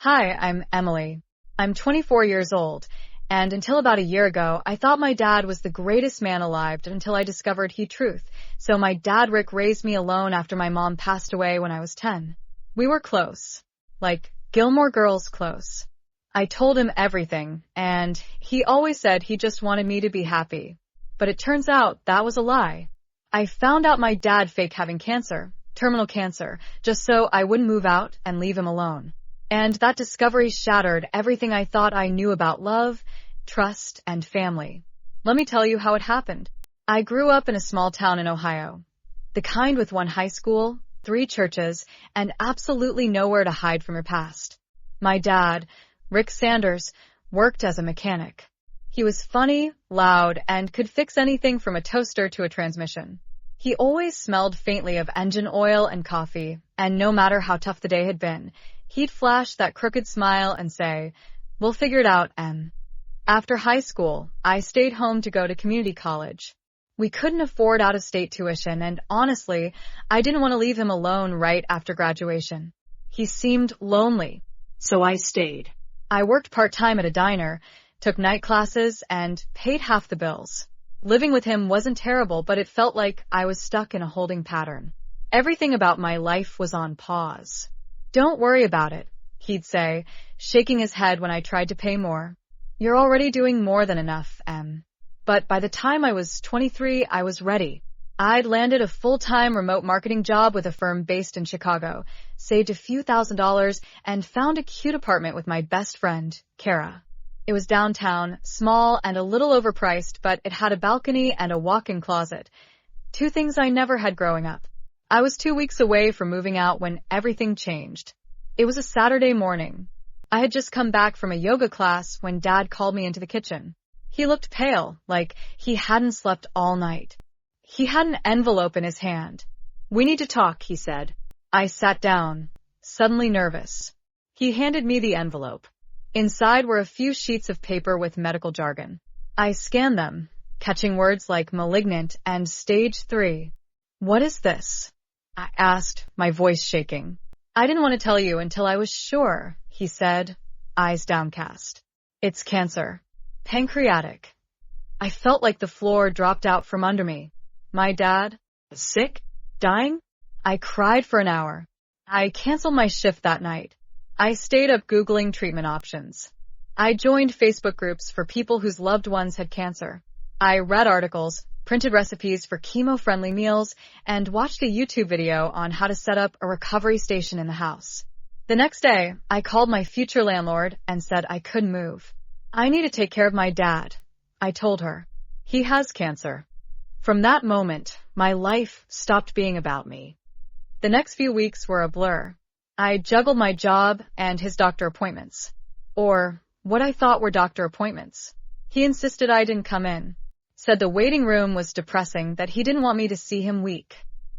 Hi, I'm Emily. I'm 24 years old, and until about a year ago, I thought my dad was the greatest man alive until I discovered he truth. So my dad Rick raised me alone after my mom passed away when I was 10. We were close, like Gilmore Girls close. I told him everything, and he always said he just wanted me to be happy. But it turns out that was a lie. I found out my dad faked having cancer, terminal cancer, just so I wouldn't move out and leave him alone. And that discovery shattered everything I thought I knew about love, trust, and family. Let me tell you how it happened. I grew up in a small town in Ohio, the kind with one high school, 3 churches, and absolutely nowhere to hide from your past. My dad, Rick Sanders, worked as a mechanic. He was funny, loud, and could fix anything from a toaster to a transmission. He always smelled faintly of engine oil and coffee, and no matter how tough the day had been, he'd flash that crooked smile and say, "We'll figure it out, Em." After high school, I stayed home to go to community college. We couldn't afford out-of-state tuition, and honestly, I didn't want to leave him alone right after graduation. He seemed lonely, so I stayed. I worked part-time at a diner, took night classes, and paid half the bills. Living with him wasn't terrible, but it felt like I was stuck in a holding pattern. Everything about my life was on pause. "Don't worry about it," he'd say, shaking his head when I tried to pay more. "You're already doing more than enough, Em." But by the time I was 23, I was ready. I'd landed a full-time remote marketing job with a firm based in Chicago, saved a few $1,000s, and found a cute apartment with my best friend, Kara. It was downtown, small and a little overpriced, but it had a balcony and a walk-in closet. 2 things I never had growing up. I was 2 weeks away from moving out when everything changed. It was a Saturday morning. I had just come back from a yoga class when Dad called me into the kitchen. He looked pale, like he hadn't slept all night. He had an envelope in his hand. "We need to talk," he said. I sat down, suddenly nervous. He handed me the envelope. Inside were a few sheets of paper with medical jargon. I scanned them, catching words like malignant and stage 3. "What is this?" I asked, my voice shaking. "I didn't want to tell you until I was sure," he said, eyes downcast. "It's cancer. Pancreatic." I felt like the floor dropped out from under me. My dad? Sick? Dying? I cried for an hour. I canceled my shift that night. I stayed up Googling treatment options. I joined Facebook groups for people whose loved ones had cancer. I read articles, printed recipes for chemo-friendly meals, and watched a YouTube video on how to set up a recovery station in the house. The next day, I called my future landlord and said I couldn't move. "I need to take care of my dad," I told her. "He has cancer." From that moment, my life stopped being about me. The next few weeks were a blur. I juggled my job and his doctor appointments. Or what I thought were doctor appointments. He insisted I didn't come in. Said the waiting room was depressing, that he didn't want me to see him weak.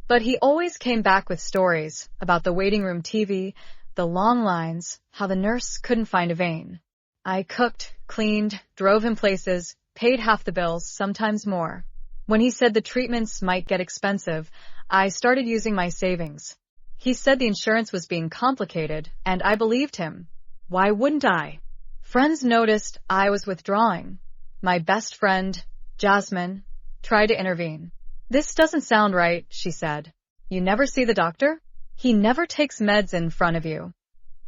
But he always came back with stories about the waiting room TV, the long lines, how the nurse couldn't find a vein. I cooked, cleaned, drove him places, paid half the bills, sometimes more. When he said the treatments might get expensive, I started using my savings. He said the insurance was being complicated, and I believed him. Why wouldn't I? Friends noticed I was withdrawing. My best friend, Jasmine, tried to intervene. "This doesn't sound right," she said. "You never see the doctor? He never takes meds in front of you."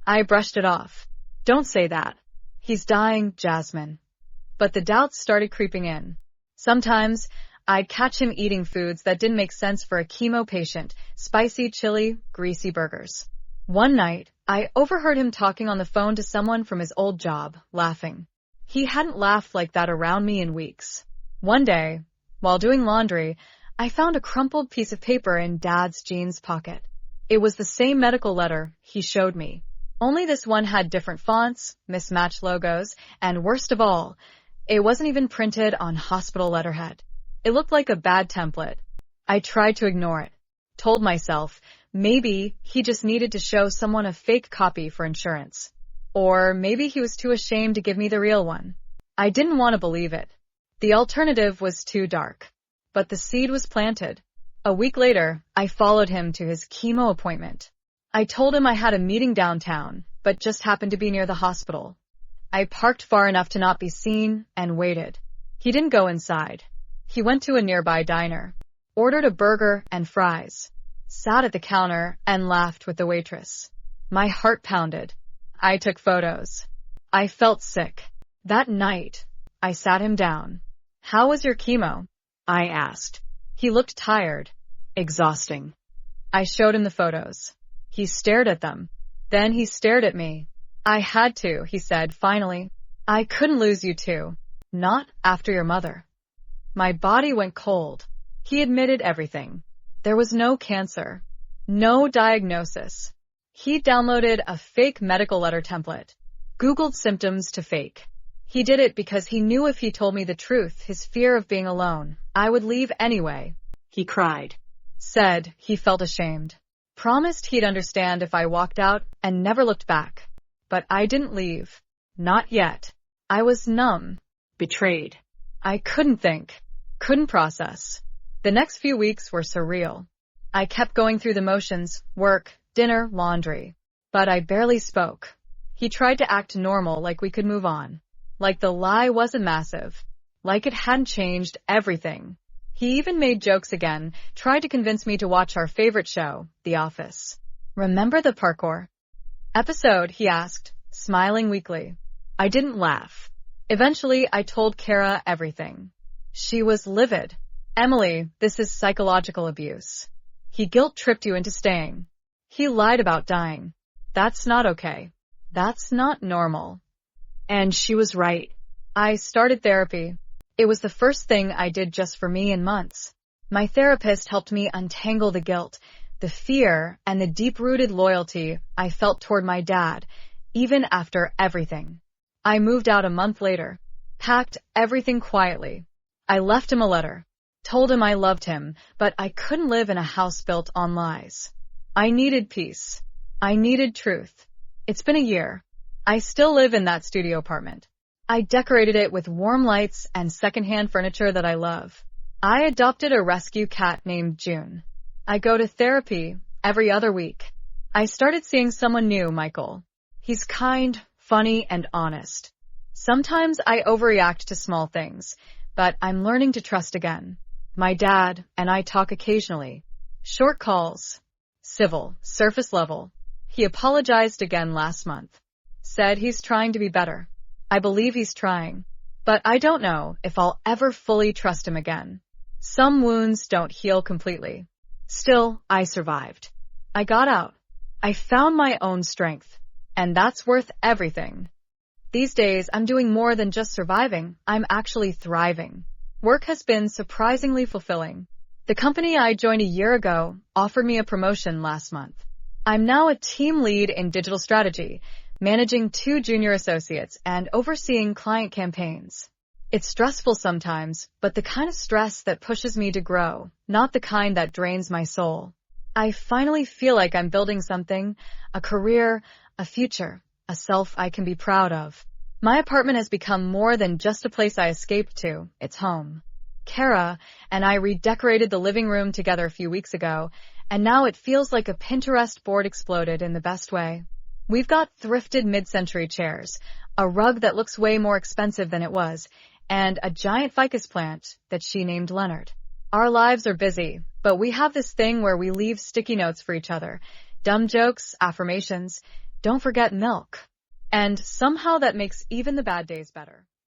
I brushed it off. "Don't say that. He's dying, Jasmine." But the doubts started creeping in. Sometimes, I'd catch him eating foods that didn't make sense for a chemo patient, spicy, chili, greasy burgers. One night, I overheard him talking on the phone to someone from his old job, laughing. He hadn't laughed like that around me in weeks. One day, while doing laundry, I found a crumpled piece of paper in Dad's jeans pocket. It was the same medical letter he showed me. Only this one had different fonts, mismatched logos, and worst of all, it wasn't even printed on hospital letterhead. It looked like a bad template. I tried to ignore it. Told myself, maybe he just needed to show someone a fake copy for insurance. Or maybe he was too ashamed to give me the real one. I didn't want to believe it. The alternative was too dark. But the seed was planted. A week later, I followed him to his chemo appointment. I told him I had a meeting downtown, but just happened to be near the hospital. I parked far enough to not be seen and waited. He didn't go inside. He went to a nearby diner, ordered a burger and fries, sat at the counter and laughed with the waitress. My heart pounded. I took photos. I felt sick. That night, I sat him down. "How was your chemo?" I asked. He looked tired, exhausting. I showed him the photos. He stared at them. Then he stared at me. "I had to," he said finally. "I couldn't lose you too. Not after your mother." My body went cold. He admitted everything. There was no cancer. No diagnosis. He downloaded a fake medical letter template. Googled symptoms to fake. He did it because he knew if he told me the truth, his fear of being alone, I would leave anyway. He cried. Said he felt ashamed. Promised he'd understand if I walked out and never looked back. But I didn't leave. Not yet. I was numb. Betrayed. I couldn't think. Couldn't process. The next few weeks were surreal. I kept going through the motions, work, dinner, laundry. But I barely spoke. He tried to act normal, like we could move on. Like the lie wasn't massive. Like it hadn't changed everything. He even made jokes again, tried to convince me to watch our favorite show, The Office. "Remember the parkour episode?" he asked, smiling weakly. I didn't laugh. Eventually, I told Kara everything. She was livid. "Emily, this is psychological abuse. He guilt-tripped you into staying. He lied about dying. That's not okay. That's not normal." And she was right. I started therapy. It was the first thing I did just for me in months. My therapist helped me untangle the guilt, the fear, and the deep-rooted loyalty I felt toward my dad, even after everything. I moved out a month later, packed everything quietly. I left him a letter, told him I loved him, but I couldn't live in a house built on lies. I needed peace. I needed truth. It's been a year. I still live in that studio apartment. I decorated it with warm lights and secondhand furniture that I love. I adopted a rescue cat named June. I go to therapy every other week. I started seeing someone new, Michael. He's kind, funny, and honest. Sometimes I overreact to small things, but I'm learning to trust again. My dad and I talk occasionally. Short calls. Civil, surface level. He apologized again last month. Said he's trying to be better. I believe he's trying. But I don't know if I'll ever fully trust him again. Some wounds don't heal completely. Still, I survived. I got out. I found my own strength. And that's worth everything. These days, I'm doing more than just surviving. I'm actually thriving. Work has been surprisingly fulfilling. The company I joined a year ago offered me a promotion last month. I'm now a team lead in digital strategy, managing 2 junior associates and overseeing client campaigns. It's stressful sometimes, but the kind of stress that pushes me to grow, not the kind that drains my soul. I finally feel like I'm building something, a career, a future, a self I can be proud of. My apartment has become more than just a place I escaped to. It's home. Kara and I redecorated the living room together a few weeks ago, and now it feels like a Pinterest board exploded in the best way. We've got thrifted mid-century chairs, a rug that looks way more expensive than it was, and a giant ficus plant that she named Leonard. Our lives are busy, but we have this thing where we leave sticky notes for each other. Dumb jokes, affirmations, don't forget milk. And somehow that makes even the bad days better.